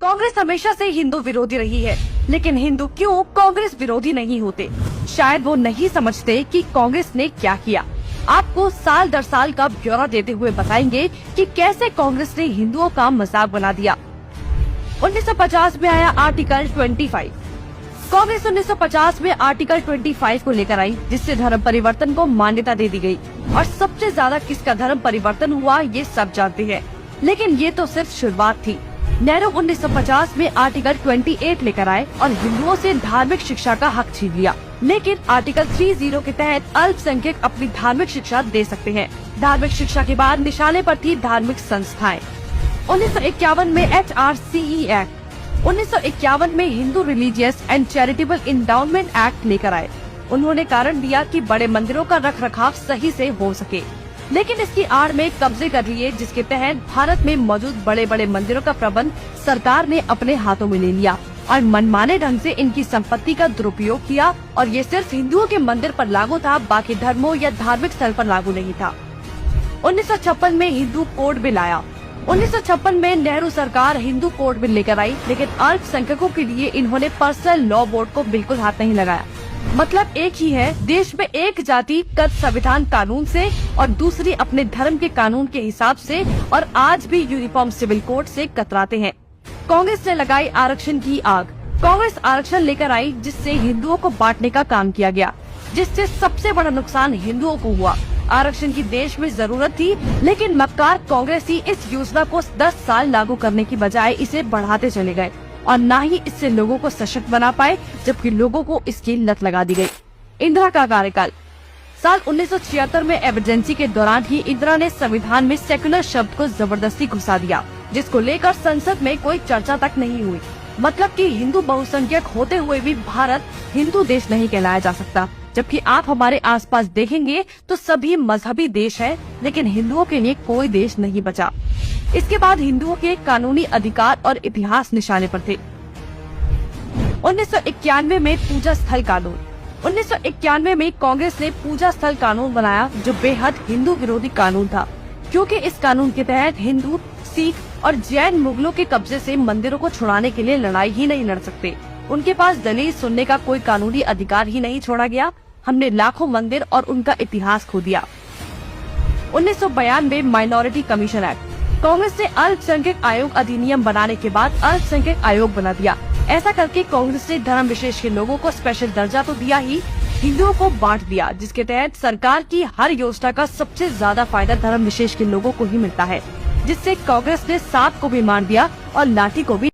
कांग्रेस हमेशा से हिंदू विरोधी रही है, लेकिन हिंदू क्यों कांग्रेस विरोधी नहीं होते? शायद वो नहीं समझते कि कांग्रेस ने क्या किया। आपको साल दर साल का ब्यौरा देते हुए बताएंगे कि कैसे कांग्रेस ने हिंदुओं का मजाक बना दिया। 1950 में आया आर्टिकल 25। कांग्रेस 1950 में आर्टिकल 25 को लेकर आई, जिससे धर्म परिवर्तन को मान्यता दे दी गई। और सबसे ज्यादा किसका धर्म परिवर्तन हुआ ये सब जानते हैं, लेकिन ये तो सिर्फ शुरुआत थी। नेहरू 1950 में आर्टिकल 28 लेकर आए और हिंदुओं से धार्मिक शिक्षा का हक छीन लिया। लेकिन आर्टिकल 30 के तहत अल्पसंख्यक अपनी धार्मिक शिक्षा दे सकते हैं। धार्मिक शिक्षा के बाद निशाने पर थी धार्मिक संस्थाएं। 1951 में HRCE एक्ट, 1951 में Hindu religious and charitable endowment act लेकर आए। उन्होंने कारण दिया कि बड़े मंदिरों का रखरखाव सही से हो सके, लेकिन इसकी आड़ में कब्जे कर लिए, जिसके तहत भारत में मौजूद बड़े बड़े मंदिरों का प्रबंध सरकार ने अपने हाथों में ले लिया और मनमाने ढंग से इनकी संपत्ति का दुरुपयोग किया। और ये सिर्फ हिंदुओं के मंदिर पर लागू था, बाकी धर्मों या धार्मिक स्थल पर लागू नहीं था। 1956 में हिंदू कोड बिल आया। 1956 में नेहरू सरकार हिंदू कोड बिल लेकर आई, लेकिन अल्पसंख्यकों के लिए इन्होंने पर्सनल लॉ बोर्ड को बिल्कुल हाथ नहीं लगाया। मतलब एक ही है, देश में एक जाति कद संविधान कानून से और दूसरी अपने धर्म के कानून के हिसाब से, और आज भी यूनिफॉर्म सिविल कोड से कतराते हैं। कांग्रेस ने लगाई आरक्षण की आग। कांग्रेस आरक्षण लेकर आई, जिससे हिंदुओं को बांटने का काम किया गया, जिससे सबसे बड़ा नुकसान हिंदुओं को हुआ। आरक्षण की देश में जरूरत थी, लेकिन मक्कार कांग्रेसी इस योजना को 10 साल लागू करने की बजाय इसे बढ़ाते चले गए और न ही इससे लोगों को सशक्त बना पाए, जबकि लोगों को इसकी लत लगा दी गई। इंदिरा का कार्यकाल। साल 1976 में इमरजेंसी के दौरान ही इंदिरा ने संविधान में सेक्युलर शब्द को जबरदस्ती घुसा दिया, जिसको लेकर संसद में कोई चर्चा तक नहीं हुई। मतलब कि हिंदू बहुसंख्यक होते हुए भी भारत हिंदू देश नहीं कहलाया जा सकता, जबकि आप हमारे आसपास देखेंगे तो सभी मजहबी देश है, लेकिन हिंदुओं के लिए कोई देश नहीं बचा। इसके बाद हिंदुओं के कानूनी अधिकार और इतिहास निशाने पर थे। 1991 में पूजा स्थल कानून। 1991 में कांग्रेस ने पूजा स्थल कानून बनाया, जो बेहद हिंदू विरोधी कानून था, क्योंकि इस कानून के तहत हिंदू, सिख और जैन मुगलों के कब्जे से मंदिरों को छुड़ाने के लिए लड़ाई ही नहीं लड़ सकते। उनके पास दलील सुनने का कोई कानूनी अधिकार ही नहीं छोड़ा गया। हमने लाखों मंदिर और उनका इतिहास खो दिया। 1992 माइनॉरिटी कमीशन एक्ट। कांग्रेस ने अल्पसंख्यक आयोग अधिनियम बनाने के बाद अल्पसंख्यक आयोग बना दिया। ऐसा करके कांग्रेस ने धर्म विशेष के लोगों को स्पेशल दर्जा तो दिया ही, हिंदुओं को बांट दिया, जिसके तहत सरकार की हर योजना का सबसे ज्यादा फायदा धर्म विशेष के लोगों को ही मिलता है, जिससे कांग्रेस ने सांप को भी मार दिया और लाठी को भी